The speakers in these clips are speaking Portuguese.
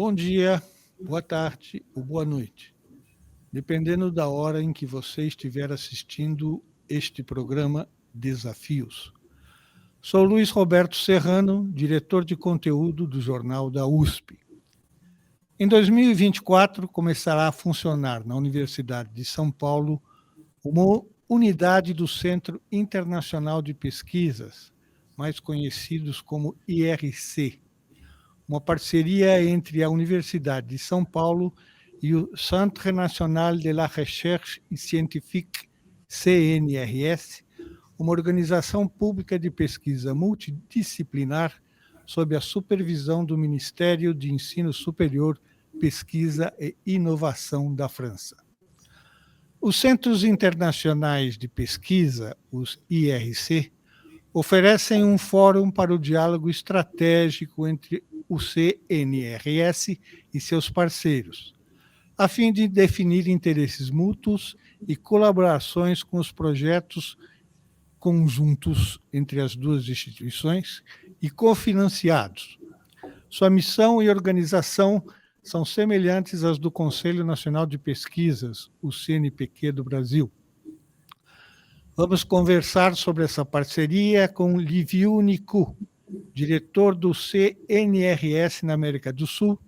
Bom dia, boa tarde ou boa noite, dependendo da hora em que você estiver assistindo este programa Desafios. Sou Luiz Roberto Serrano, diretor de conteúdo do Jornal da USP. Em 2024, começará a funcionar na Universidade de São Paulo uma unidade do Centro Internacional de Pesquisas, mais conhecidos como IRC, uma parceria entre a Universidade de São Paulo e o Centre National de la Recherche Scientifique, CNRS, uma organização pública de pesquisa multidisciplinar sob a supervisão do Ministério de Ensino Superior, Pesquisa e Inovação da França. Os Centros Internacionais de Pesquisa, os IRC, oferecem um fórum para o diálogo estratégico entre o CNRS e seus parceiros, a fim de definir interesses mútuos e colaborações com os projetos conjuntos entre as duas instituições e cofinanciados. Sua missão e organização são semelhantes às do Conselho Nacional de Pesquisas, o CNPq do Brasil. Vamos conversar sobre essa parceria com Liviu Nicu, diretor do CNRS na América do Sul,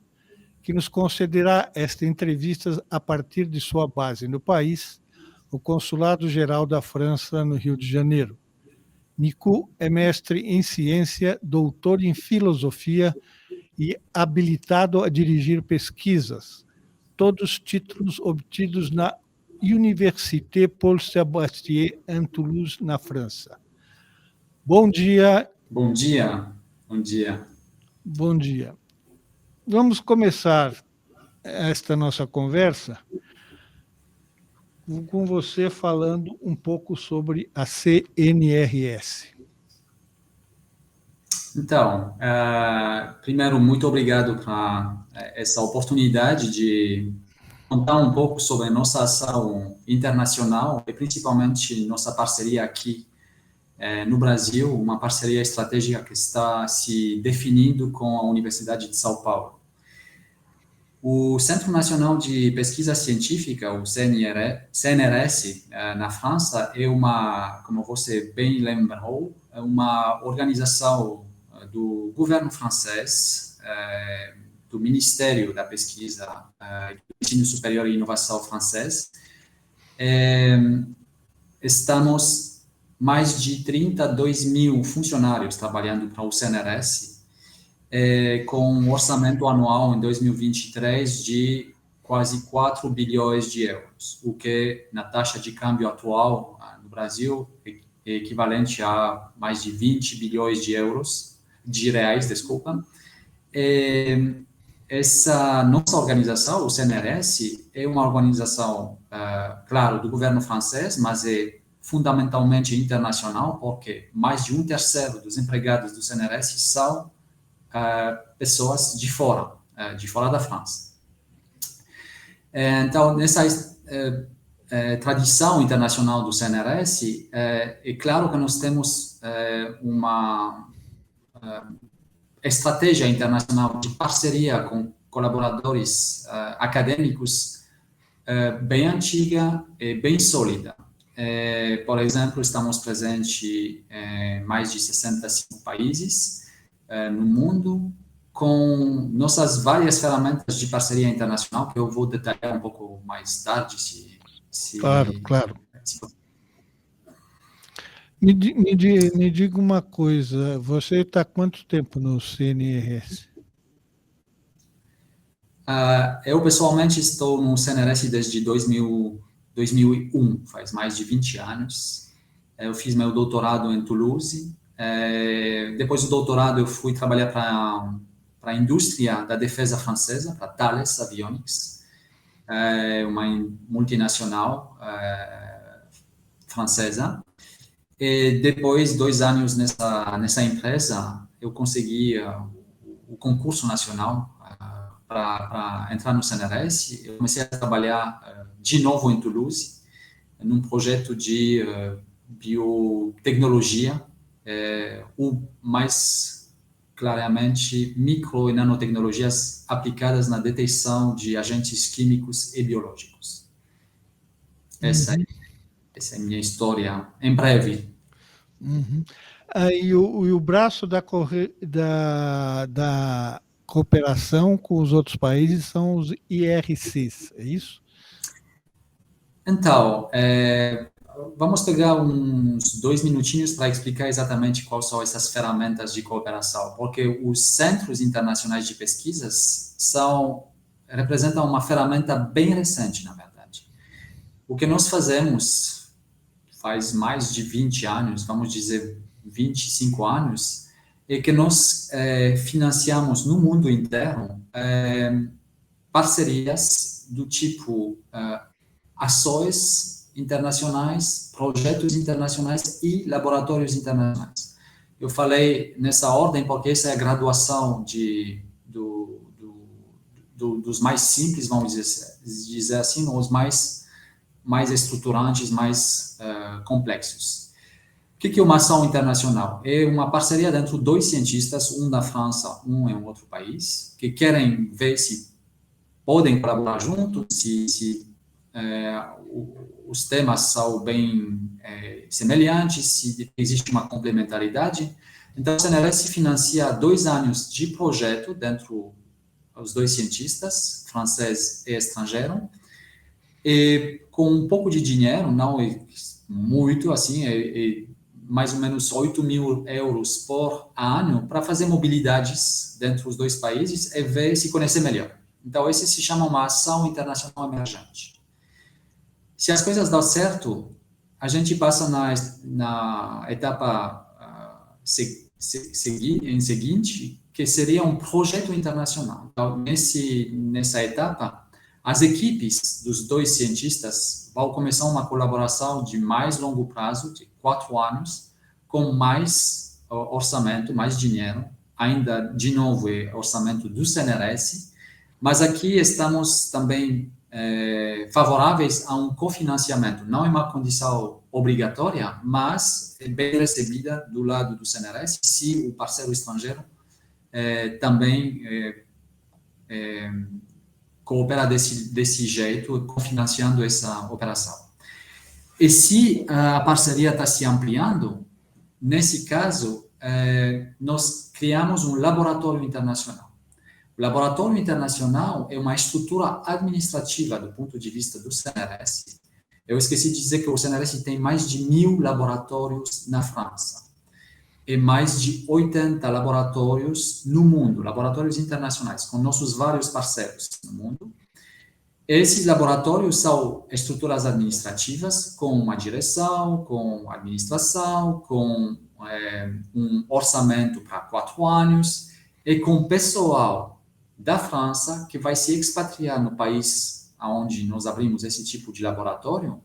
que nos concederá esta entrevista a partir de sua base no país, o Consulado-Geral da França, no Rio de Janeiro. Nicu é mestre em ciência, doutor em filosofia e habilitado a dirigir pesquisas, todos títulos obtidos na Université Paul Sabatier, em Toulouse, na França. Bom dia. Bom dia. Bom dia. Bom dia. Vamos começar esta nossa conversa com você falando um pouco sobre a CNRS. Então, primeiro, muito obrigado por essa oportunidade de contar um pouco sobre a nossa ação internacional e principalmente nossa parceria aqui no Brasil, uma parceria estratégica que está se definindo com a Universidade de São Paulo. O Centro Nacional de Pesquisa Científica, o CNRS, na França, é como você bem lembrou, é uma organização do governo francês, do Ministério da Pesquisa, do Ensino Superior e Inovação francês. Estamos mais de 32 mil funcionários trabalhando para o CNRS, com um orçamento anual em 2023 de quase 4 bilhões de euros, o que, na taxa de câmbio atual no Brasil, é equivalente a mais de 20 bilhões de reais. Essa nossa organização, o CNRS, é uma organização, claro, do governo francês, mas é fundamentalmente internacional, porque mais de 1/3 dos empregados do CNRS são pessoas de fora da França. Então, nessa tradição internacional do CNRS, é claro que nós temos uma estratégia internacional de parceria com colaboradores acadêmicos bem antiga e bem sólida. Por exemplo, estamos presentes em mais de 65 países no mundo, com nossas várias ferramentas de parceria internacional, que eu vou detalhar um pouco mais tarde. Claro. Me diga uma coisa, você está há quanto tempo no CNRS? Eu, pessoalmente, estou no CNRS desde 2001, faz mais de 20 anos. Eu fiz meu doutorado em Toulouse. Depois do doutorado, eu fui trabalhar para a indústria da defesa francesa, para Thales Avionics, uma multinacional francesa. E depois, 2 anos nessa empresa, eu consegui o concurso nacional para entrar no CNRS. Eu comecei a trabalhar de novo em Toulouse, num projeto de biotecnologia, o mais claramente micro e nanotecnologias aplicadas na detecção de agentes químicos e biológicos. Essa é a minha história, em breve. E o braço da cooperação com os outros países são os IRCs, é isso? Então, vamos pegar uns 2 minutinhos para explicar exatamente quais são essas ferramentas de cooperação, porque os centros internacionais de pesquisas representam uma ferramenta bem recente, na verdade. O que nós fazemos faz mais de 20 anos, vamos dizer 25 anos, é que nós financiamos no mundo inteiro parcerias do tipo ações internacionais, projetos internacionais e laboratórios internacionais. Eu falei nessa ordem porque essa é a graduação dos mais simples, vamos dizer assim, os mais estruturantes, mais complexos. O que é uma ação internacional? É uma parceria entre 2 cientistas, um da França, um em outro país, que querem ver se podem colaborar juntos, se os temas são bem semelhantes, se existe uma complementaridade. Então, o CNRS financia 2 anos de projeto dentro dos 2 cientistas, francês e estrangeiro, e com um pouco de dinheiro, não é muito, assim, mais ou menos 8.000 euros por ano para fazer mobilidades dentro dos 2 países e ver se conhecer melhor. Então, esse se chama uma ação internacional emergente. Se as coisas dão certo, a gente passa na etapa seguinte, que seria um projeto internacional. Então, nessa etapa, as equipes dos 2 cientistas vão começar uma colaboração de mais longo prazo, de 4 anos, com mais orçamento, mais dinheiro, ainda, de novo, é orçamento do CNRS, mas aqui estamos também favoráveis a um cofinanciamento. Não é uma condição obrigatória, mas é bem recebida do lado do CNRS, se o parceiro estrangeiro também coopera desse jeito, cofinanciando essa operação. E se a parceria está se ampliando, nesse caso, nós criamos um laboratório internacional. O laboratório internacional é uma estrutura administrativa do ponto de vista do CNRS. Eu esqueci de dizer que o CNRS tem mais de 1.000 laboratórios na França e mais de 80 laboratórios no mundo, laboratórios internacionais, com nossos vários parceiros no mundo. Esses laboratórios são estruturas administrativas com uma direção, com administração, com um orçamento para 4 anos e com pessoal da França que vai se expatriar no país onde nós abrimos esse tipo de laboratório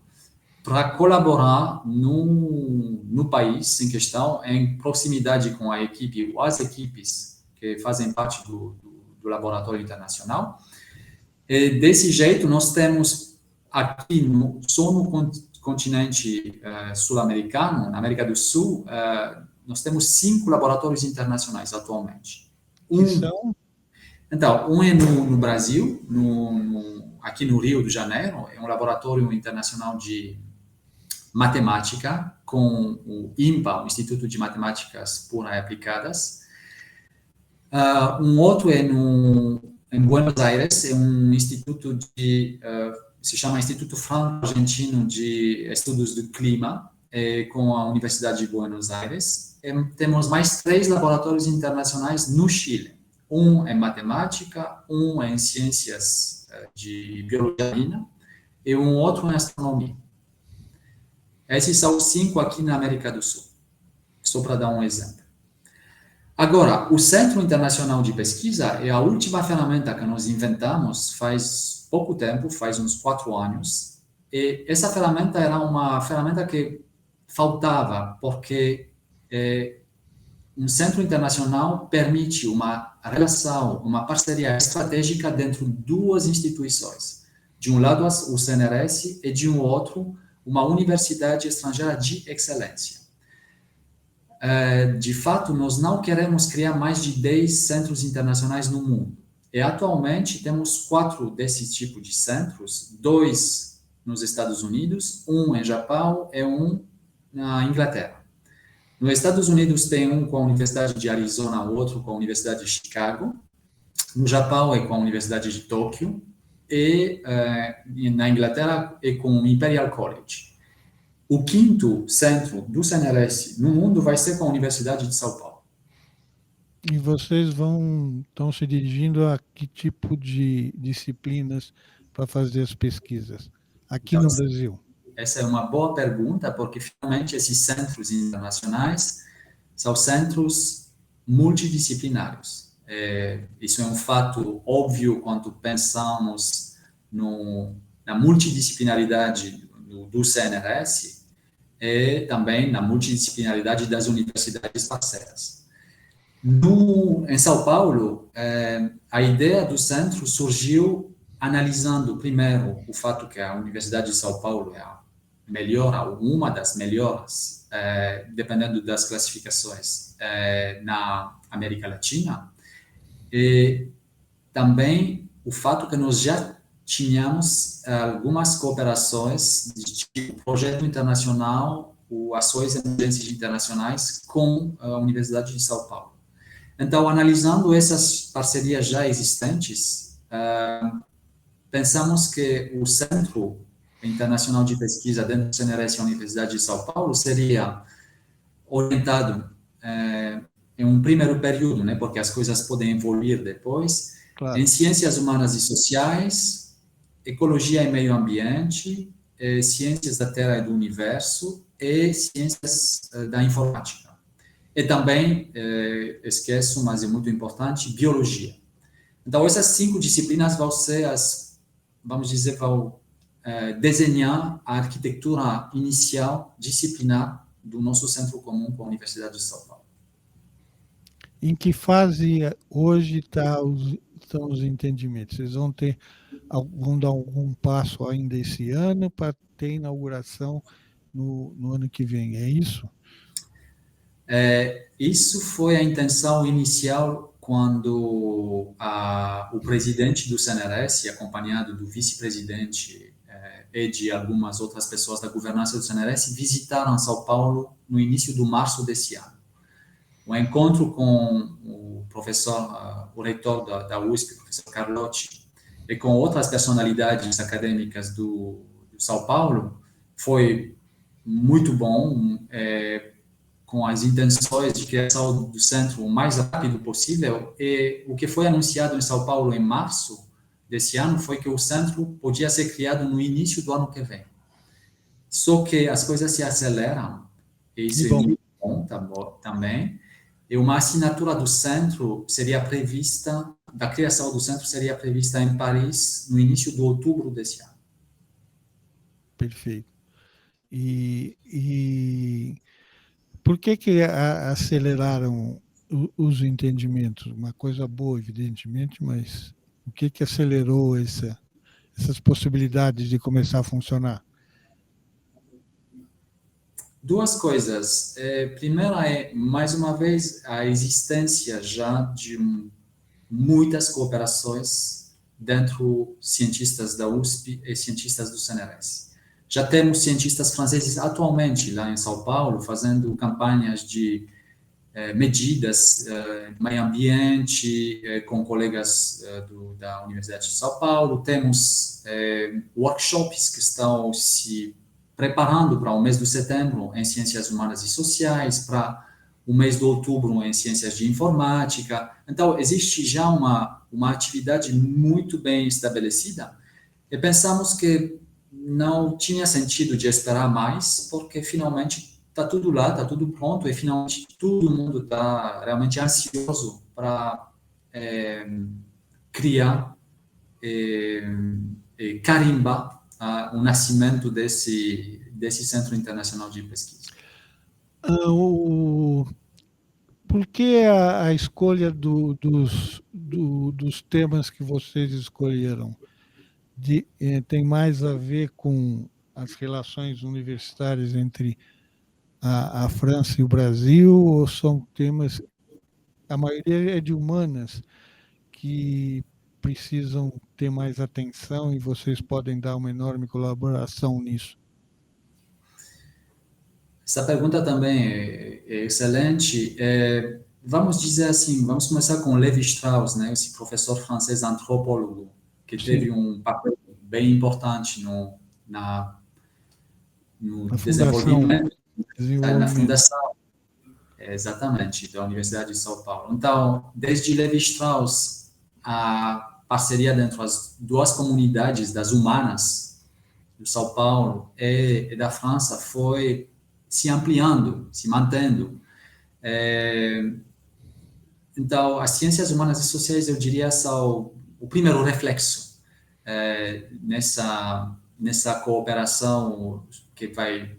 para colaborar no país em questão, em proximidade com a equipe, ou as equipes que fazem parte do laboratório internacional. E desse jeito, nós temos aqui, só no continente sul-americano, na América do Sul, nós temos 5 laboratórios internacionais atualmente. Então, um é no Brasil, aqui no Rio de Janeiro, é um laboratório internacional de matemática, com o INPA, o Instituto de Matemáticas Puras e Aplicadas. Um outro é em Buenos Aires, é um instituto se chama Instituto Franco-Argentino de Estudos do Clima, com a Universidade de Buenos Aires. Temos mais 3 laboratórios internacionais no Chile. Um em matemática, um em ciências de biologia marina e um outro em astronomia. Esses são os 5 aqui na América do Sul, só para dar um exemplo. Agora, o Centro Internacional de Pesquisa é a última ferramenta que nós inventamos faz pouco tempo, faz uns 4 anos, e essa ferramenta era uma ferramenta que faltava, porque um centro internacional permite uma relação, uma parceria estratégica dentro de 2 instituições. De um lado, o CNRS, e de um outro, uma universidade estrangeira de excelência. De fato, nós não queremos criar mais de 10 centros internacionais no mundo. E atualmente temos 4 desse tipo de centros, 2 nos Estados Unidos, um em Japão e um na Inglaterra. Nos Estados Unidos tem um com a Universidade de Arizona, outro com a Universidade de Chicago. No Japão é com a Universidade de Tóquio. E na Inglaterra é com o Imperial College. O 5º centro do CNRS no mundo vai ser com a Universidade de São Paulo. E vocês estão se dirigindo a que tipo de disciplinas para fazer as pesquisas aqui Então, no Brasil? essa é uma boa pergunta, porque finalmente esses centros internacionais são centros multidisciplinários. Isso é um fato óbvio quando pensamos na multidisciplinaridade do CNRS e também na multidisciplinaridade das universidades parceiras. Em São Paulo, a ideia do centro surgiu analisando primeiro o fato que a Universidade de São Paulo é a melhor, uma das melhores, dependendo das classificações, na América Latina, e também o fato que nós já tínhamos algumas cooperações de tipo projeto internacional ou ações emergentes internacionais com a Universidade de São Paulo. Então, analisando essas parcerias já existentes, pensamos que o Centro Internacional de Pesquisa dentro do CNRS e a Universidade de São Paulo seria orientado em um primeiro período, né, porque as coisas podem evoluir depois, Claro. em ciências humanas e sociais, ecologia e meio ambiente, ciências da Terra e do Universo e ciências da informática. E também, esqueço, mas é muito importante, biologia. Então, essas 5 disciplinas vão ser vamos dizer, vão desenhar a arquitetura inicial disciplinar do nosso centro comum com a Universidade de São Paulo. Em que fase hoje estão os entendimentos? Vocês vão dar algum passo ainda esse ano para ter inauguração no ano que vem, é isso? Isso foi a intenção inicial quando o presidente do CNRS, acompanhado do vice-presidente e de algumas outras pessoas da governança do CNRS, visitaram São Paulo no início de março desse ano. O encontro com o professor, o reitor da USP, o professor Carlotti, e com outras personalidades acadêmicas do São Paulo, foi muito bom, com as intenções de criação do centro o mais rápido possível, e o que foi anunciado em São Paulo em março desse ano foi que o centro podia ser criado no início do ano que vem. Só que as coisas se aceleram, e isso é muito bom também, e uma assinatura do centro seria prevista, da criação do centro seria prevista em Paris no início de outubro desse ano. Perfeito. E por que aceleraram os entendimentos? Uma coisa boa, evidentemente, mas o que acelerou essas possibilidades de começar a funcionar? Duas coisas. Primeiro mais uma vez, a existência já de muitas cooperações dentro cientistas da USP e cientistas do CNRS. Já temos cientistas franceses atualmente lá em São Paulo fazendo campanhas de medidas de meio ambiente com colegas da Universidade de São Paulo. Temos workshops que estão se preparando para o mês de setembro em ciências humanas e sociais, para o mês de outubro em ciências de informática. Então, existe já uma atividade muito bem estabelecida e pensamos que não tinha sentido de esperar mais, porque finalmente está tudo lá, está tudo pronto e finalmente todo mundo está realmente ansioso para criar e carimbar o nascimento desse Centro Internacional de Pesquisa. Por que a escolha dos temas que vocês escolheram tem mais a ver com as relações universitárias entre a França e o Brasil, ou são temas, a maioria é de humanas, que precisam ter mais atenção e vocês podem dar uma enorme colaboração nisso? Essa pergunta também é excelente. Vamos dizer assim, vamos começar com Levi Strauss, né, esse professor francês antropólogo, que Sim, teve um papel bem importante no a Fundação desenvolvimento, na Desenvolvimento. fundação, exatamente, da Universidade de São Paulo. Então, desde Levi Strauss, a parceria entre as duas comunidades das humanas, do São Paulo e da França, foi se ampliando, se mantendo. É, então, as ciências humanas e sociais, eu diria, são o primeiro reflexo nessa cooperação que vai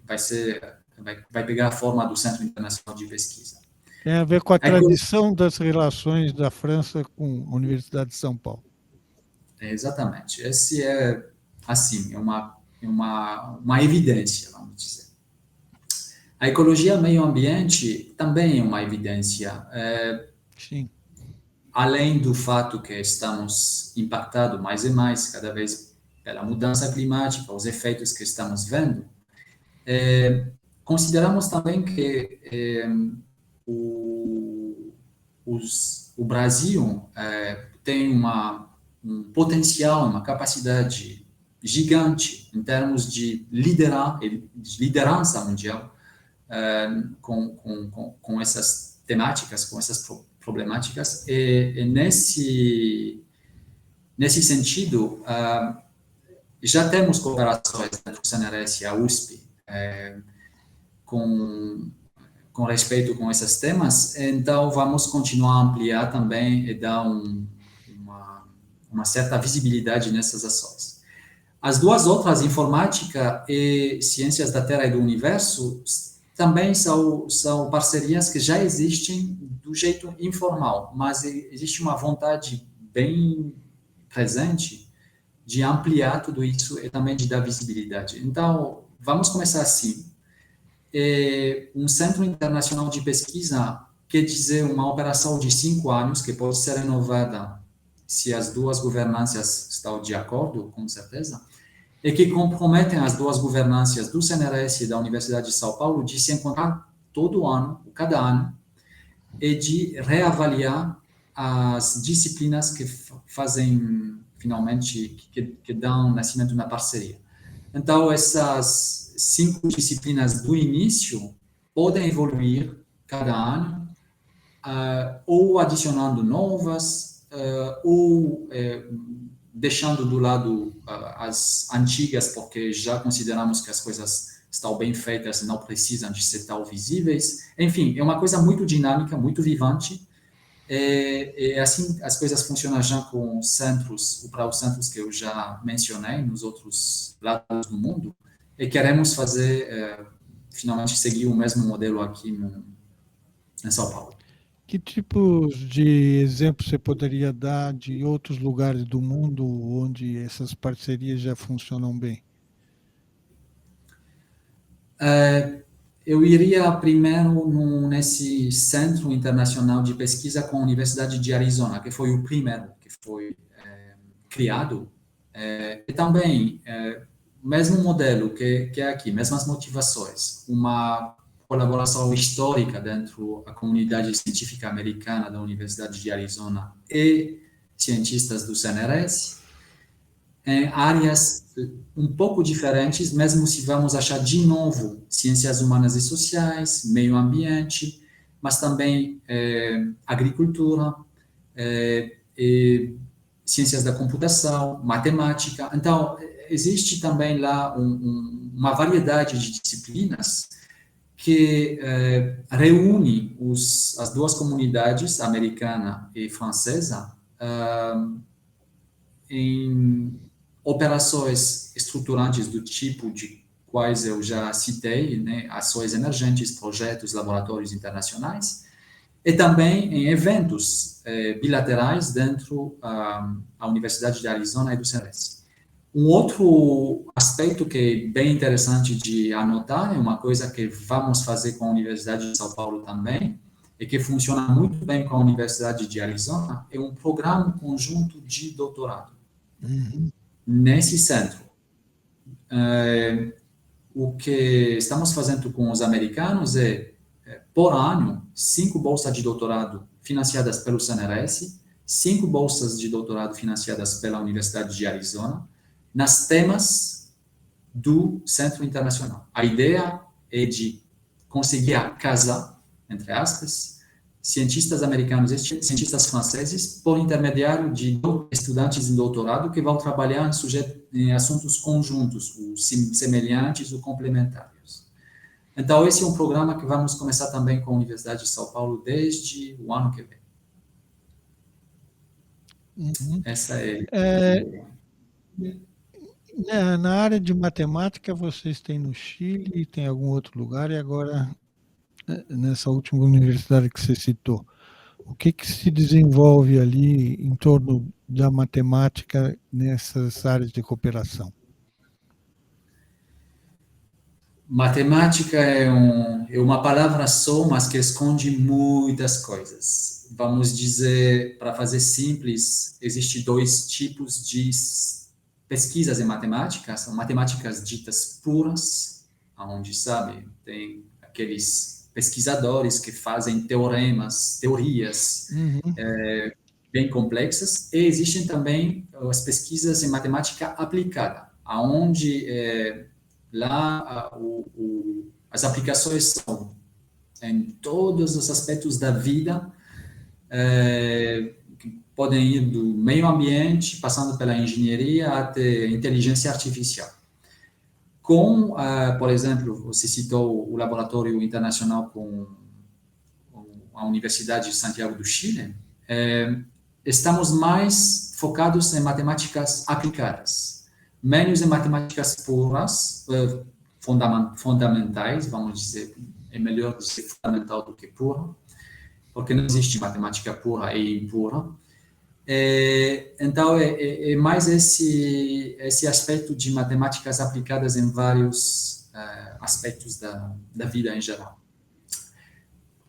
pegar a forma do Centro Internacional de Pesquisa. Tem a ver com a A ecologia, tradição das relações da França com a Universidade de São Paulo. exatamente. Esse é, assim, uma evidência, vamos dizer. A ecologia meio ambiente também é uma evidência. Sim. Além do fato que estamos impactados mais e mais, cada vez, pela mudança climática, os efeitos que estamos vendo, consideramos também que o Brasil tem um potencial, uma capacidade gigante em termos de liderança mundial com essas temáticas, com essas problemáticas, e nesse sentido, já temos cooperações entre o CNRS e a USP com respeito com esses temas, então vamos continuar a ampliar também e dar uma certa visibilidade nessas ações. As duas outras, informática e ciências da Terra e do Universo, também são parcerias que já existem do jeito informal, mas existe uma vontade bem presente de ampliar tudo isso e também de dar visibilidade. Então, vamos começar assim. Um centro internacional de pesquisa quer dizer uma operação de 5 anos que pode ser renovada se as duas governanças estão de acordo, com certeza, e que comprometem as duas governanças do CNRS e da Universidade de São Paulo de se encontrar todo ano, cada ano, e de reavaliar as disciplinas que fazem, finalmente, que dão nascimento na parceria. Então, essas 5 disciplinas do início podem evoluir cada ano, ou adicionando novas, ou deixando do lado as antigas, porque já consideramos que as coisas estão bem feitas e não precisam de ser tão visíveis. Enfim, é uma coisa muito dinâmica, muito vivante, e assim as coisas funcionam já com centros, para os centros que eu já mencionei nos outros lados do mundo, e queremos fazer, finalmente, seguir o mesmo modelo aqui em São Paulo. Que tipos de exemplos você poderia dar de outros lugares do mundo onde essas parcerias já funcionam bem? Eu iria primeiro nesse Centro Internacional de Pesquisa com a Universidade de Arizona, que foi o primeiro que foi criado, e também mesmo modelo que é aqui, mesmas motivações, uma colaboração histórica dentro da comunidade científica americana da Universidade de Arizona e cientistas do CNRS, em áreas um pouco diferentes, mesmo se vamos achar de novo ciências humanas e sociais, meio ambiente, mas também agricultura, ciências da computação, matemática. Então, existe também lá uma variedade de disciplinas que reúne as duas comunidades, americana e francesa, em operações estruturantes do tipo de quais eu já citei, né, ações emergentes, projetos, laboratórios internacionais, e também em eventos bilaterais dentro da Universidade de Arizona e do CNRS. Um outro aspecto que é bem interessante de anotar, é uma coisa que vamos fazer com a Universidade de São Paulo também, e que funciona muito bem com a Universidade de Arizona, é um programa conjunto de doutorado. Nesse centro, o que estamos fazendo com os americanos por ano, 5 bolsas de doutorado financiadas pelo CNRS, 5 bolsas de doutorado financiadas pela Universidade de Arizona, nas temas do Centro Internacional. A ideia é de conseguir casar, entre aspas, cientistas americanos e cientistas franceses por intermediário de estudantes em doutorado que vão trabalhar em assuntos conjuntos, os semelhantes ou complementares. Então, esse é um programa que vamos começar também com a Universidade de São Paulo desde o ano que vem. Essa é... Na área de matemática, vocês têm no Chile e tem algum outro lugar, e agora, nessa última universidade que você citou, o que se desenvolve ali em torno da matemática nessas áreas de cooperação? Matemática é uma palavra só, mas que esconde muitas coisas. Vamos dizer, para fazer simples, existem 2 tipos de pesquisas em matemática. São matemáticas ditas puras, onde, sabe, tem aqueles pesquisadores que fazem teoremas, teorias bem complexas. E existem também as pesquisas em matemática aplicada, onde lá as aplicações são em todos os aspectos da vida, que podem ir do meio ambiente, passando pela engenharia até inteligência artificial. Com, por exemplo, você citou o laboratório internacional com a Universidade de Santiago do Chile, estamos mais focados em matemáticas aplicadas, menos em matemáticas puras, fundamentais, vamos dizer, é melhor dizer fundamental do que pura, porque não existe matemática pura e impura. Então, é mais esse aspecto de matemáticas aplicadas em vários aspectos da vida em geral.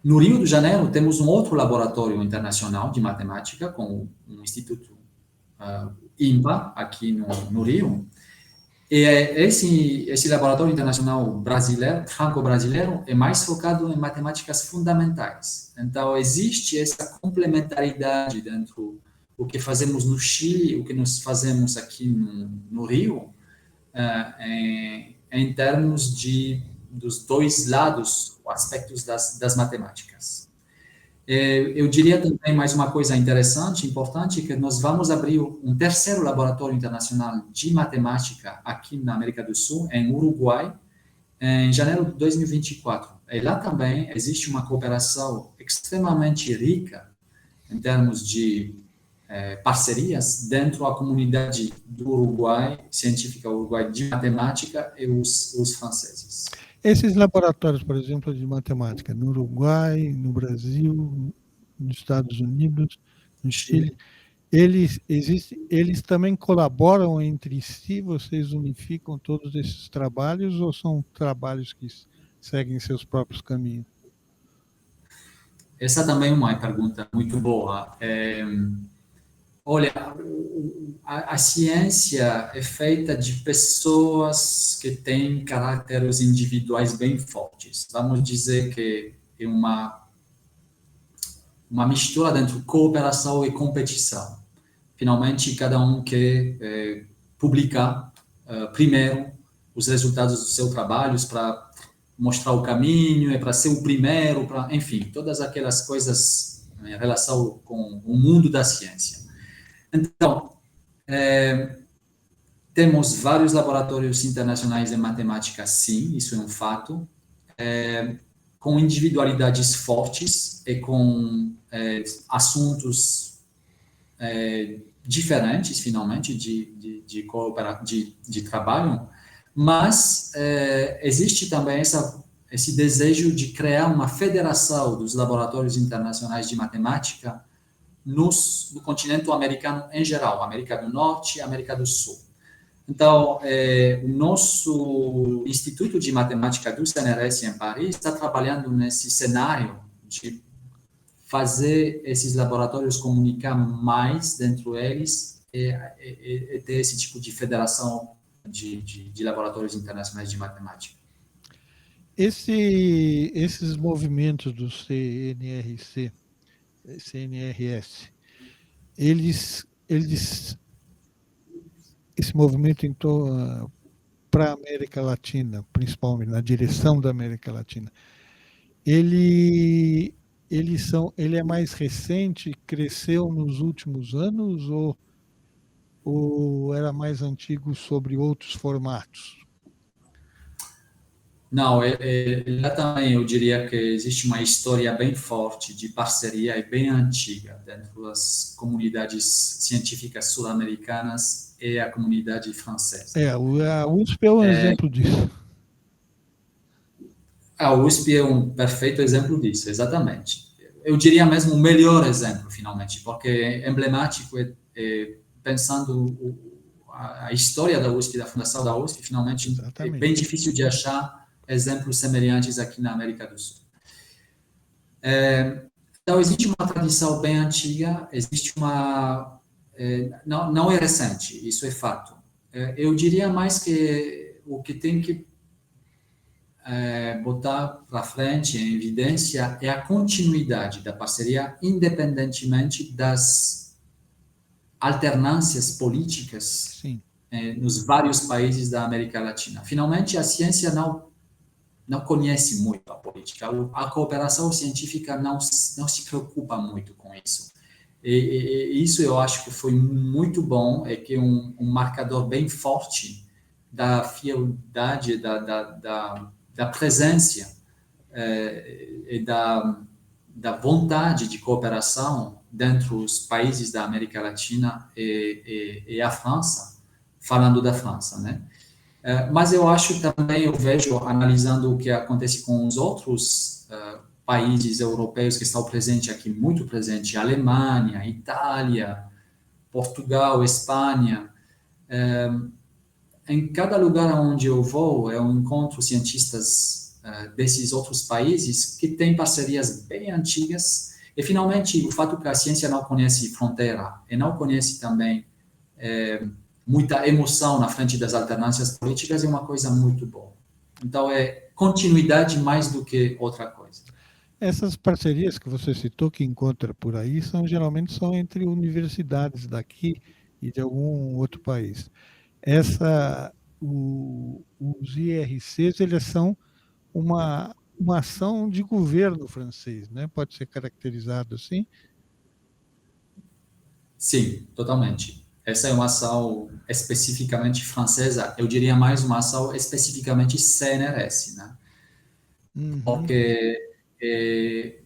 No Rio de Janeiro, temos um outro laboratório internacional de matemática, com um instituto INPA, aqui no Rio. E esse laboratório internacional brasileiro, franco-brasileiro, é mais focado em matemáticas fundamentais. Então, existe essa complementaridade dentro do que fazemos no Chile, o que nós fazemos aqui no Rio, em termos dos 2 lados, aspectos das matemáticas. Eu diria também mais uma coisa interessante, importante, que nós vamos abrir um terceiro laboratório internacional de matemática aqui na América do Sul, em Uruguai, em janeiro de 2024. E lá também existe uma cooperação extremamente rica em termos de parcerias dentro da comunidade do Uruguai, científica Uruguai de matemática, e os franceses. Esses laboratórios, por exemplo, de matemática, no Uruguai, no Brasil, nos Estados Unidos, no Chile, eles também colaboram entre si? Vocês unificam todos esses trabalhos ou são trabalhos que seguem seus próprios caminhos? Essa também é uma pergunta muito boa. Olha, a ciência é feita de pessoas que têm caracteres individuais bem fortes. Vamos dizer que é uma mistura entre cooperação e competição. Finalmente, cada um quer publicar primeiro os resultados dos seus trabalhos para mostrar o caminho, para ser o primeiro, enfim, todas aquelas coisas em relação com o mundo da ciência. Então, temos vários laboratórios internacionais de matemática, sim, isso é um fato, com individualidades fortes e com assuntos diferentes, finalmente, de trabalho, mas existe também esse desejo de criar uma federação dos laboratórios internacionais de matemática no continente americano em geral, América do Norte e América do Sul. Então, o nosso Instituto de Matemática do CNRS em Paris está trabalhando nesse cenário de fazer esses laboratórios comunicar mais dentro deles e ter esse tipo de federação de laboratórios internacionais de matemática. Esses movimentos do CNRS, esse movimento para a América Latina, principalmente na direção da América Latina, ele é mais recente, cresceu nos últimos anos ou era mais antigo sobre outros formatos? Não, lá também eu diria que existe uma história bem forte de parceria e bem antiga dentro das comunidades científicas sul-americanas e a comunidade francesa. A USP é um exemplo disso. A USP é um perfeito exemplo disso, exatamente. Eu diria mesmo o melhor exemplo, finalmente, porque é emblemático, pensando a história da USP, da fundação da USP, finalmente Exatamente. É bem difícil de achar exemplos semelhantes aqui na América do Sul. Então, existe uma tradição bem antiga, existe uma... não é recente, isso é fato. Eu diria mais que o que tem que botar para frente, em evidência, é a continuidade da parceria, independentemente das alternâncias políticas nos vários países da América Latina. Finalmente, a ciência não conhece muito a política. A cooperação científica não se preocupa muito com isso. E isso eu acho que foi muito bom, é que um marcador bem forte da fidelidade, da presença e da vontade de cooperação dentro dos países da América Latina e a França, falando da França, né? Mas eu acho também, eu vejo, analisando o que acontece com os outros países europeus que estão presentes aqui, muito presentes, Alemanha, Itália, Portugal, Espanha. Em cada lugar onde eu vou, eu encontro cientistas desses outros países que têm parcerias bem antigas. E, finalmente, o fato que a ciência não conhece fronteira e não conhece também muita emoção na frente das alternâncias políticas é uma coisa muito boa. Então, é continuidade mais do que outra coisa. Essas parcerias que você citou, que encontra por aí, geralmente são entre universidades daqui e de algum outro país. Os IRCs, eles são uma ação de governo francês, né? Pode ser caracterizado assim? Sim, totalmente. Essa é uma ação especificamente francesa, eu diria mais uma ação especificamente CNRS, né? Porque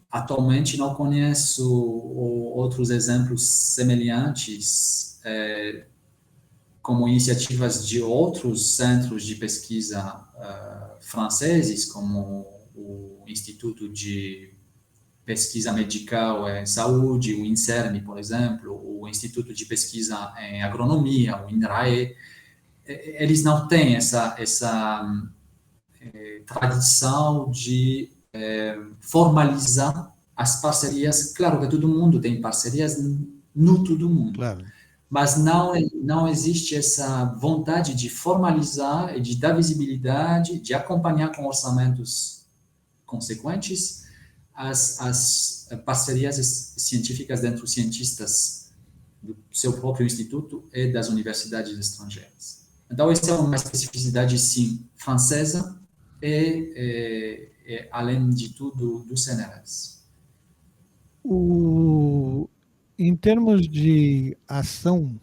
atualmente não conheço outros exemplos semelhantes como iniciativas de outros centros de pesquisa franceses, como o Instituto de Pesquisa Medical em Saúde, o INSERM, por exemplo, o Instituto de Pesquisa em Agronomia, o INRAE. Eles não têm essa tradição de formalizar as parcerias. Claro que todo mundo tem parcerias no todo mundo, claro. Mas não existe essa vontade de formalizar e de dar visibilidade, de acompanhar com orçamentos consequentes as parcerias científicas entre os cientistas do seu próprio instituto e das universidades estrangeiras. Então, essa é uma especificidade, sim, francesa e além de tudo, do CNRS. Em termos de ação,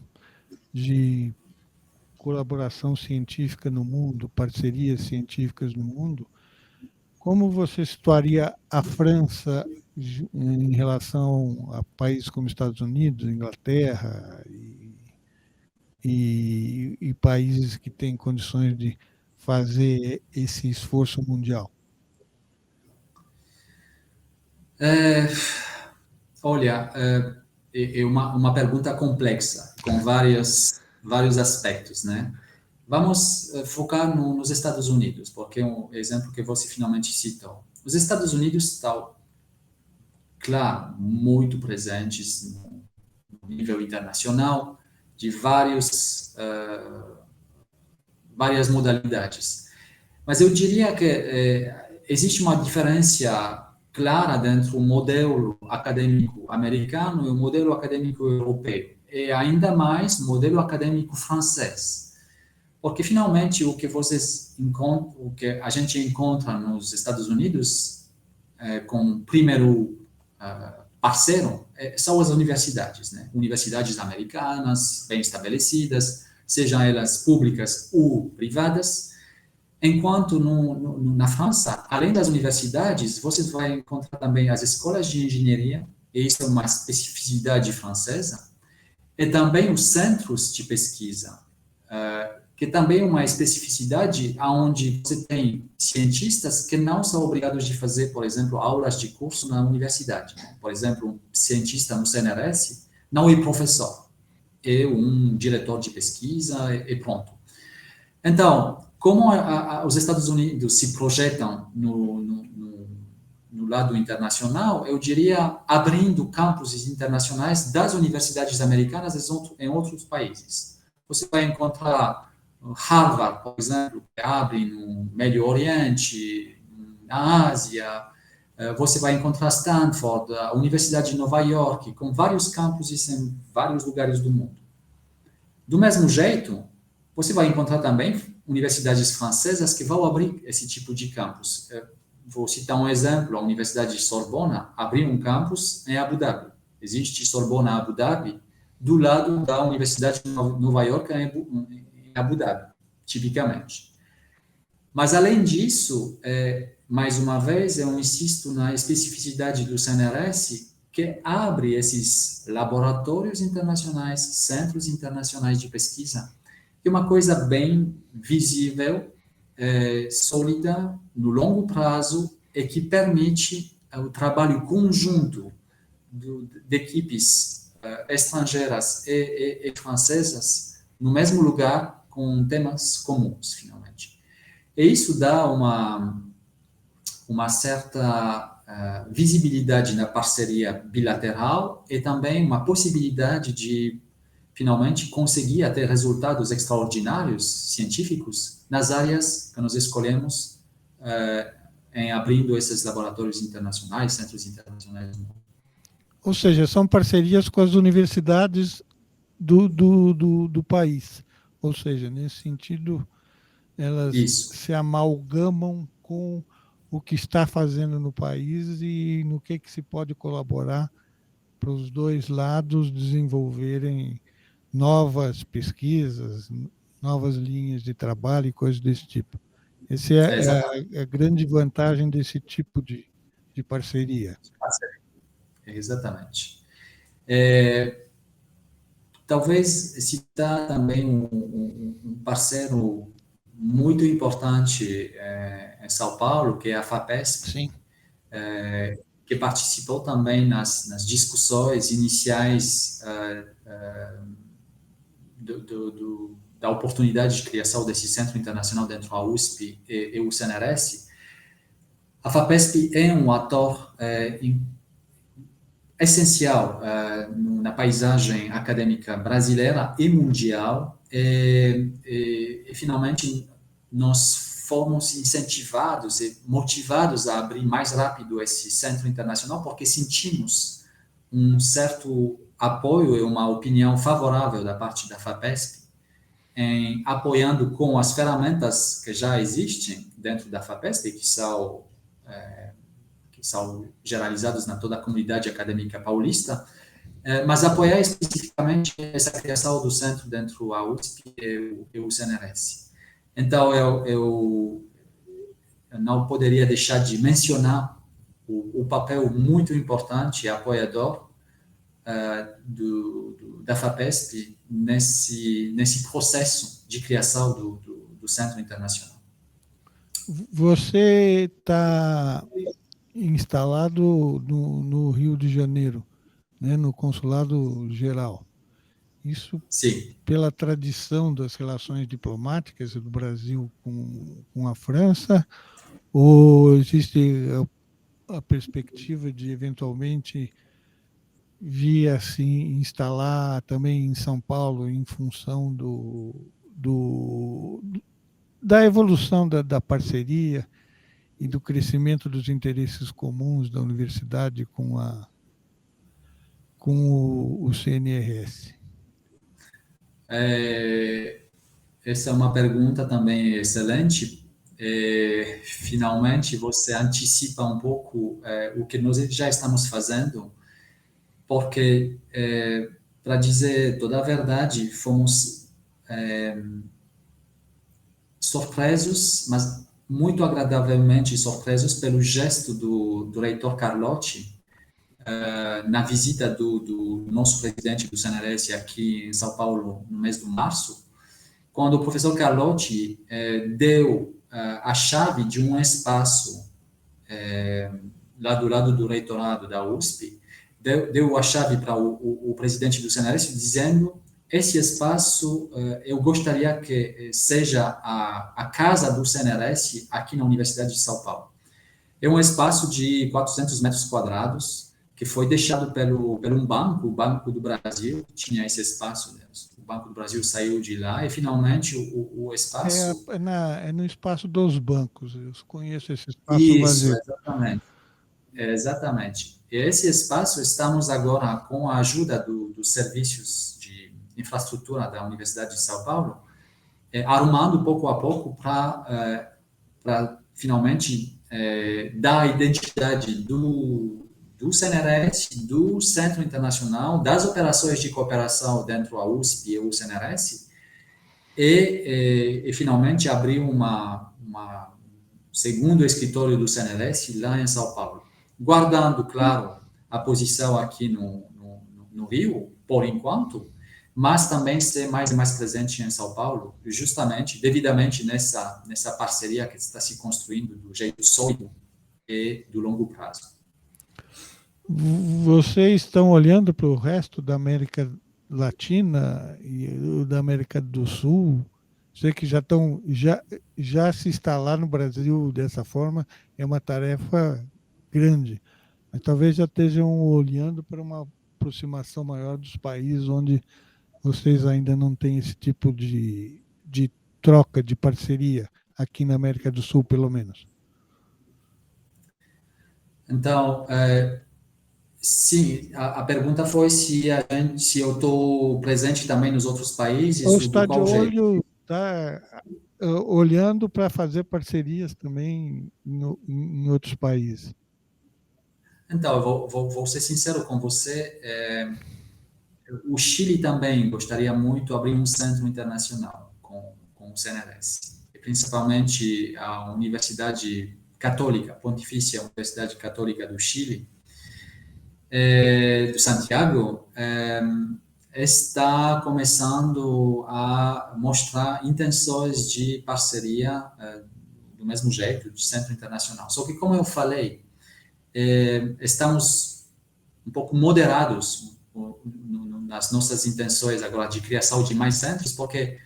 de colaboração científica no mundo, parcerias científicas no mundo, como você situaria a França em relação a países como Estados Unidos, Inglaterra e países que têm condições de fazer esse esforço mundial? Olha, é uma pergunta complexa, com vários aspectos, né? vamos focar nos Estados Unidos, porque é um exemplo que você finalmente citou. Os Estados Unidos estão, claro, muito presentes no nível internacional, de várias modalidades. Mas eu diria que existe uma diferença clara dentro do modelo acadêmico americano e o modelo acadêmico europeu, e ainda mais o modelo acadêmico francês. Porque finalmente o que o que a gente encontra nos Estados Unidos como primeiro parceiro são as universidades, né? Universidades americanas bem estabelecidas, sejam elas públicas ou privadas. Enquanto na França, além das universidades, você vai encontrar também as escolas de engenharia, e isso é uma especificidade francesa, e também os centros de pesquisa, que também é uma especificidade onde você tem cientistas que não são obrigados de fazer, por exemplo, aulas de curso na universidade. Por exemplo, um cientista no CNRS não é professor, é um diretor de pesquisa e pronto. Então, como os Estados Unidos se projetam no lado internacional, eu diria abrindo campuses internacionais das universidades americanas em outros países. Você vai encontrar Harvard, por exemplo, que abre no Médio Oriente, na Ásia. Você vai encontrar Stanford, a Universidade de Nova York, com vários campuses em vários lugares do mundo. Do mesmo jeito, você vai encontrar também universidades francesas que vão abrir esse tipo de campus. Vou citar um exemplo, a Universidade de Sorbonne abriu um campus em Abu Dhabi. Existe Sorbonne Abu Dhabi do lado da Universidade de Nova York em Abu Dhabi, tipicamente. Mas, além disso, mais uma vez, eu insisto na especificidade do CNRS, que abre esses laboratórios internacionais, centros internacionais de pesquisa, que é uma coisa bem visível, sólida, no longo prazo, e que permite o trabalho conjunto de equipes estrangeiras e francesas no mesmo lugar, com temas comuns, finalmente. E isso dá uma certa visibilidade na parceria bilateral e também uma possibilidade de, finalmente, conseguir até resultados extraordinários científicos nas áreas que nós escolhemos em abrindo esses laboratórios internacionais, centros internacionais. Ou seja, são parcerias com as universidades do país. Ou seja, nesse sentido, elas se amalgamam com o que está fazendo no país e no que se pode colaborar para os dois lados desenvolverem novas pesquisas, novas linhas de trabalho e coisas desse tipo. Essa é a grande vantagem desse tipo de parceria. Exatamente. Talvez citar também um parceiro muito importante em São Paulo, que é a FAPESP. Sim. Que participou também nas discussões iniciais da oportunidade de criação desse Centro Internacional dentro da USP e o CNRS. A FAPESP é um ator essencial na paisagem acadêmica brasileira e mundial, e finalmente nós fomos incentivados e motivados a abrir mais rápido esse centro internacional, porque sentimos um certo apoio e uma opinião favorável da parte da FAPESP, em apoiando com as ferramentas que já existem dentro da FAPESP, que são generalizados na toda a comunidade acadêmica paulista, mas apoiar especificamente essa criação do centro dentro da USP e o CNRS. Então, eu não poderia deixar de mencionar o papel muito importante e apoiador da FAPESP nesse processo de criação do Centro Internacional. Você está instalado no Rio de Janeiro, né, no Consulado Geral. Isso Sim. pela tradição das relações diplomáticas do Brasil com a França, ou existe a perspectiva de eventualmente vir assim instalar também em São Paulo em função da evolução da parceria e do crescimento dos interesses comuns da universidade com o CNRS? Essa é uma pergunta também excelente. Finalmente, você antecipa um pouco o que nós já estamos fazendo, porque, para dizer toda a verdade, fomos surpresos, mas muito agradavelmente surpresos pelo gesto do reitor Carlotti na visita do nosso presidente do CNRS aqui em São Paulo no mês de março, quando o professor Carlotti deu a chave de um espaço lá do lado do reitorado da USP, deu a chave para o presidente do CNRS, dizendo: esse espaço eu gostaria que seja a casa do CNRS aqui na Universidade de São Paulo. É um espaço de 400 metros quadrados, que foi deixado pelo um banco, o Banco do Brasil, que tinha esse espaço. Né? O Banco do Brasil saiu de lá e, finalmente, o espaço... É no espaço dos bancos, eu conheço esse espaço Isso, vazio. exatamente. Exatamente. E esse espaço, estamos agora, com a ajuda dos serviços de infraestrutura da Universidade de São Paulo, arrumando pouco a pouco para finalmente dar a identidade do CNRS, do Centro Internacional, das operações de cooperação dentro da USP e o CNRS, e finalmente abrir uma segundo escritório do CNRS lá em São Paulo, guardando, claro, a posição aqui no Rio, por enquanto, mas também ser mais e mais presente em São Paulo, justamente, devidamente nessa parceria que está se construindo do jeito sólido e do longo prazo. Vocês estão olhando para o resto da América Latina e da América do Sul? Sei que já se instalar no Brasil dessa forma é uma tarefa grande, mas talvez já estejam olhando para uma aproximação maior dos países onde vocês ainda não têm esse tipo de troca, de parceria, aqui na América do Sul, pelo menos. Então, sim, a pergunta foi se eu estou presente também nos outros países, Ou ou do está de qual jeito. olho, está olhando para fazer parcerias também em outros países. Então, eu vou ser sincero com você. O Chile também gostaria muito de abrir um centro internacional com o CNRS, principalmente a Universidade Católica, Pontifícia Universidade Católica do Chile, de Santiago, está começando a mostrar intenções de parceria do mesmo jeito, de centro internacional. Só que, como eu falei, estamos um pouco moderados nas nossas intenções agora de criação de mais centros, porque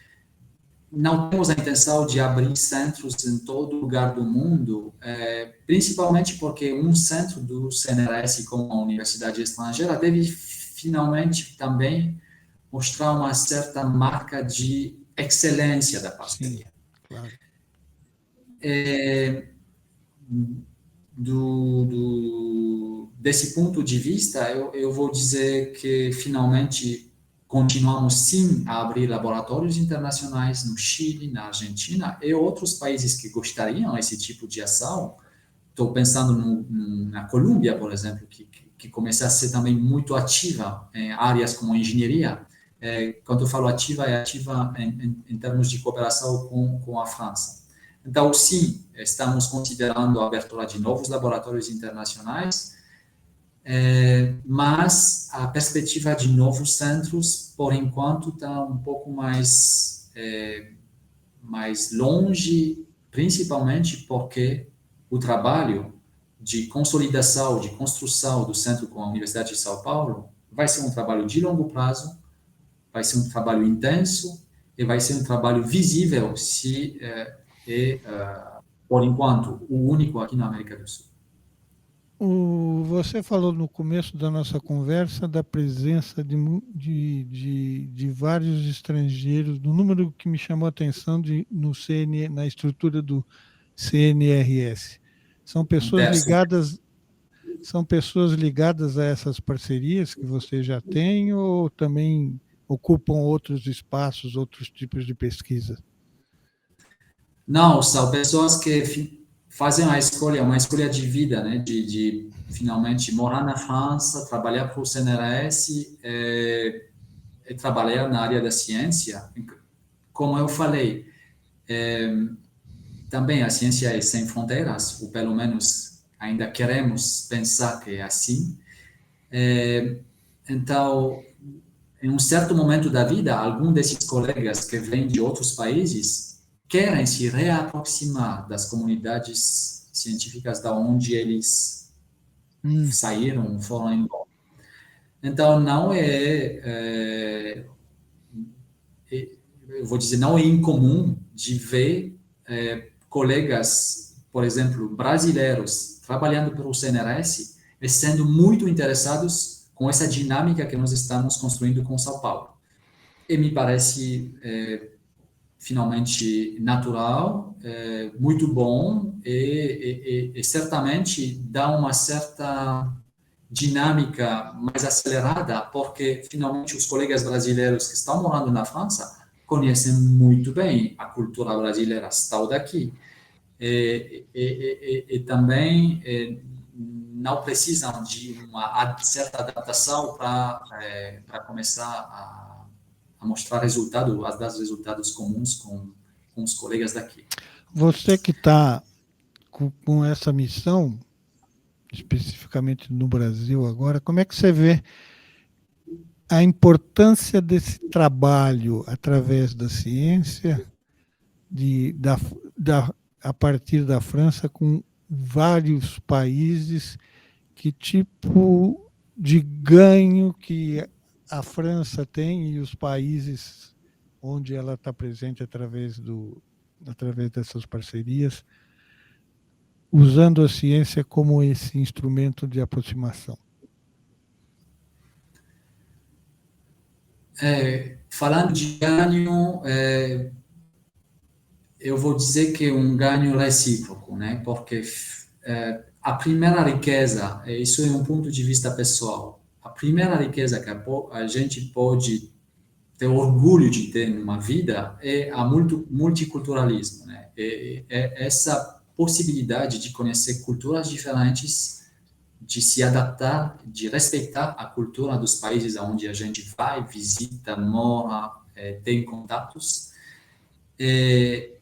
não temos a intenção de abrir centros em todo lugar do mundo, principalmente porque um centro do CNRS como uma universidade estrangeira deve finalmente também mostrar uma certa marca de excelência da parceria. Sim, claro. Desse ponto de vista, eu vou dizer que finalmente continuamos sim a abrir laboratórios internacionais no Chile, na Argentina e outros países que gostariam esse tipo de ação. Estou pensando na Colômbia, por exemplo, que começa a ser também muito ativa em áreas como engenharia. Quando eu falo ativa, é ativa em termos de cooperação com a França. Então, sim, estamos considerando a abertura de novos laboratórios internacionais, mas a perspectiva de novos centros, por enquanto, está um pouco mais longe, principalmente porque o trabalho de consolidação, de construção do centro com a Universidade de São Paulo vai ser um trabalho de longo prazo, vai ser um trabalho intenso e vai ser um trabalho visível se por enquanto, o único aqui na América do Sul. Você falou no começo da nossa conversa da presença de vários estrangeiros, do número que me chamou a atenção no na estrutura do CNRS. São pessoas ligadas, são pessoas ligadas a essas parcerias que você já tem ou também ocupam outros espaços, outros tipos de pesquisa? Não, são pessoas que fazem uma escolha de vida, né? De finalmente morar na França, trabalhar para o CNRS e trabalhar na área da ciência. Como eu falei, também a ciência é sem fronteiras, ou pelo menos ainda queremos pensar que é assim. Então, em um certo momento da vida, algum desses colegas que vêm de outros países querem se reaproximar das comunidades científicas da onde eles saíram, foram embora. Então, não eu vou dizer, não é incomum de ver colegas, por exemplo, brasileiros, trabalhando pelo CNRS e sendo muito interessados com essa dinâmica que nós estamos construindo com São Paulo. E me parece finalmente natural, muito bom e certamente dá uma certa dinâmica mais acelerada, porque finalmente os colegas brasileiros que estão morando na França conhecem muito bem a cultura brasileira, estão daqui. E também não precisam de uma certa adaptação para começar a mostrar resultados, a dar resultados comuns com os colegas daqui. Você que está com essa missão, especificamente no Brasil agora, como é que você vê a importância desse trabalho através da ciência, a partir da França, com vários países, que tipo de ganho que a França tem e os países onde ela está presente através dessas parcerias, usando a ciência como esse instrumento de aproximação? Falando de ganho, eu vou dizer que é um ganho recíproco, né? Porque a primeira riqueza, isso é um ponto de vista pessoal, a primeira riqueza que a gente pode ter orgulho de ter numa vida é a multiculturalismo, né? É essa possibilidade de conhecer culturas diferentes, de se adaptar, de respeitar a cultura dos países onde a gente vai, visita, mora, tem contatos. É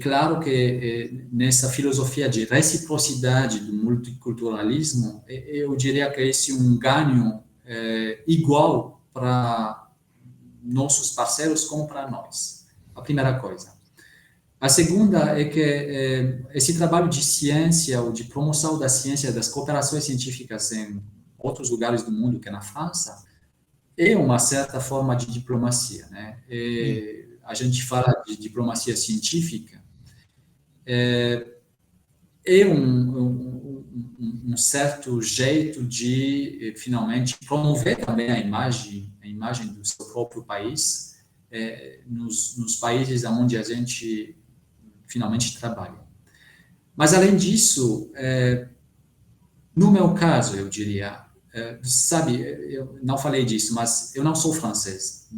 claro que nessa filosofia de reciprocidade do multiculturalismo, eu diria que esse é um ganho igual para nossos parceiros como para nós. A primeira coisa. A segunda é que esse trabalho de ciência ou de promoção da ciência, das cooperações científicas em outros lugares do mundo que na França, é uma certa forma de diplomacia, né? A gente fala de diplomacia científica, um certo jeito de finalmente promover também a imagem do seu próprio país nos países onde a gente finalmente trabalha. Mas além disso, no meu caso, eu diria, sabe, eu não falei disso, mas eu não sou francês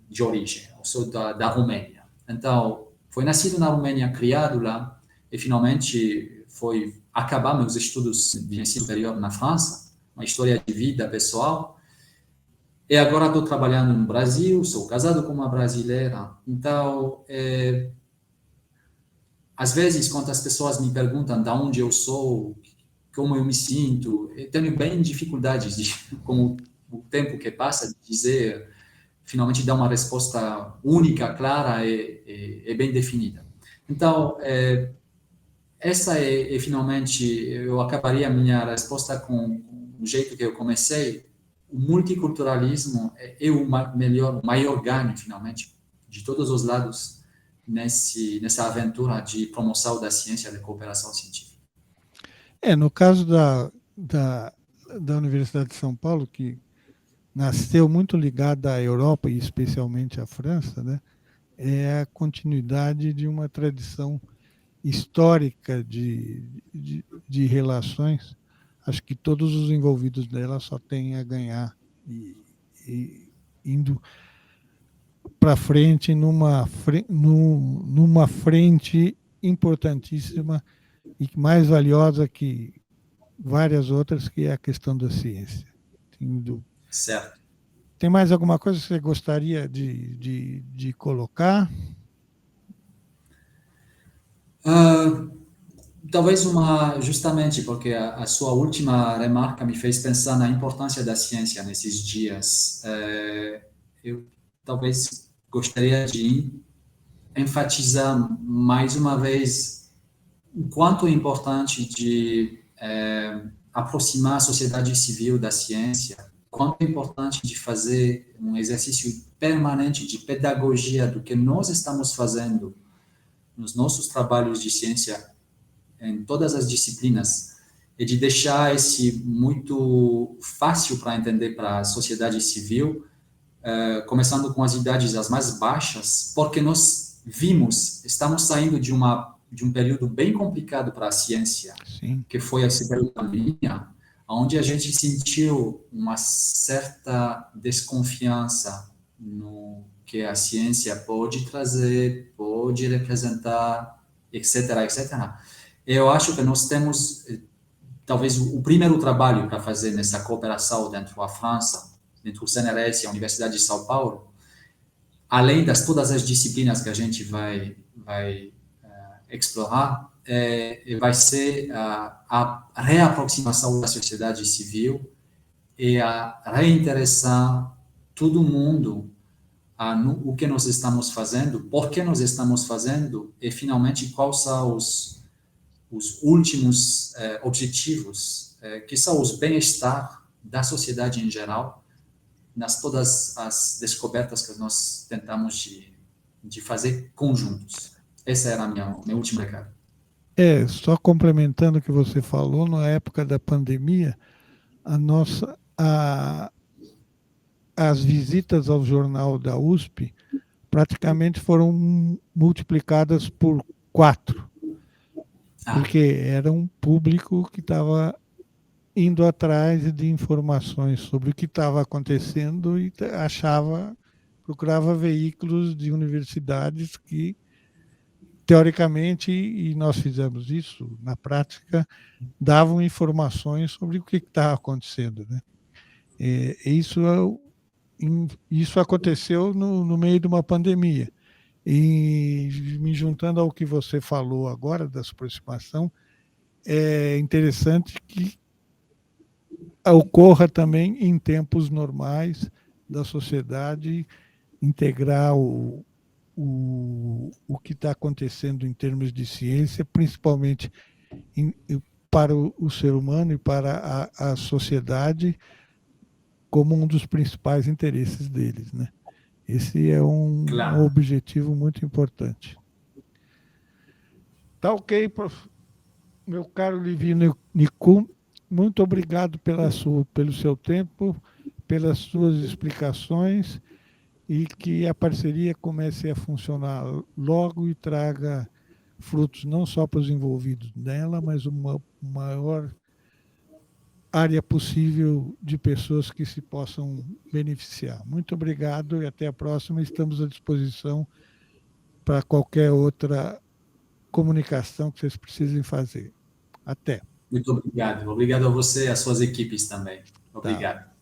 de origem, eu sou da Romênia. Então, foi nascido na Romênia, criado lá, e finalmente foi acabar meus estudos de ensino superior na França, uma história de vida pessoal. E agora estou trabalhando no Brasil, sou casado com uma brasileira. Então, às vezes, quando as pessoas me perguntam de onde eu sou, como eu me sinto, eu tenho bem dificuldades, com o tempo que passa, de dizer, finalmente dar uma resposta única, clara e bem definida. Então, essa finalmente, eu acabaria a minha resposta com o jeito que eu comecei. o multiculturalismo é o maior ganho, finalmente, de todos os lados nessa aventura de promoção da ciência e da cooperação científica. No caso da Universidade de São Paulo, que nasceu muito ligada à Europa e especialmente à França, né, é a continuidade de uma tradição histórica de relações. Acho que todos os envolvidos nela só têm a ganhar e indo para frente numa frente importantíssima e mais valiosa que várias outras, que é a questão da ciência. Certo. Tem mais alguma coisa que você gostaria de colocar? Talvez justamente porque a sua última remarca me fez pensar na importância da ciência nesses dias. Eu talvez gostaria de enfatizar mais uma vez o quanto é importante de aproximar a sociedade civil da ciência, quanto é importante de fazer um exercício permanente de pedagogia do que nós estamos fazendo nos nossos trabalhos de ciência em todas as disciplinas, e de deixar esse muito fácil para entender para a sociedade civil, começando com as idades as mais baixas, porque nós estamos saindo de um período bem complicado para a ciência, Sim. Que foi esse período da pandemia, onde a gente sentiu uma certa desconfiança no que a ciência pode trazer, pode representar, etc., etc. Eu acho que nós temos, talvez, o primeiro trabalho para fazer nessa cooperação dentro da França, dentro do CNRS e a Universidade de São Paulo, além das todas as disciplinas que a gente vai explorar, vai ser a reaproximação da sociedade civil e a reinteressar todo mundo no que nós estamos fazendo, por que nós estamos fazendo e, finalmente, quais são os últimos objetivos, que são os bem-estar da sociedade em geral, nas todas as descobertas que nós tentamos de fazer conjuntos. Essa era a minha última recado. Só complementando o que você falou, na época da pandemia, as visitas ao jornal da USP praticamente foram multiplicadas por 4, porque era um público que estava indo atrás de informações sobre o que estava acontecendo e procurava veículos de universidades que, teoricamente, e nós fizemos isso na prática, davam informações sobre o que estava acontecendo, né? Isso aconteceu no meio de uma pandemia. E me juntando ao que você falou agora, dessa aproximação, é interessante que ocorra também em tempos normais da sociedade, integrar o que está acontecendo em termos de ciência, principalmente para o ser humano e para a sociedade, como um dos principais interesses deles, né? Esse é um objetivo muito importante. Tá ok, meu caro Livino Nicum, muito obrigado pelo seu tempo, pelas suas explicações, e que a parceria comece a funcionar logo e traga frutos não só para os envolvidos nela, mas uma maior área possível de pessoas que se possam beneficiar. Muito obrigado e até a próxima. Estamos à disposição para qualquer outra comunicação que vocês precisem fazer. Até. Muito obrigado. Obrigado a você e às suas equipes também. Obrigado. Tá.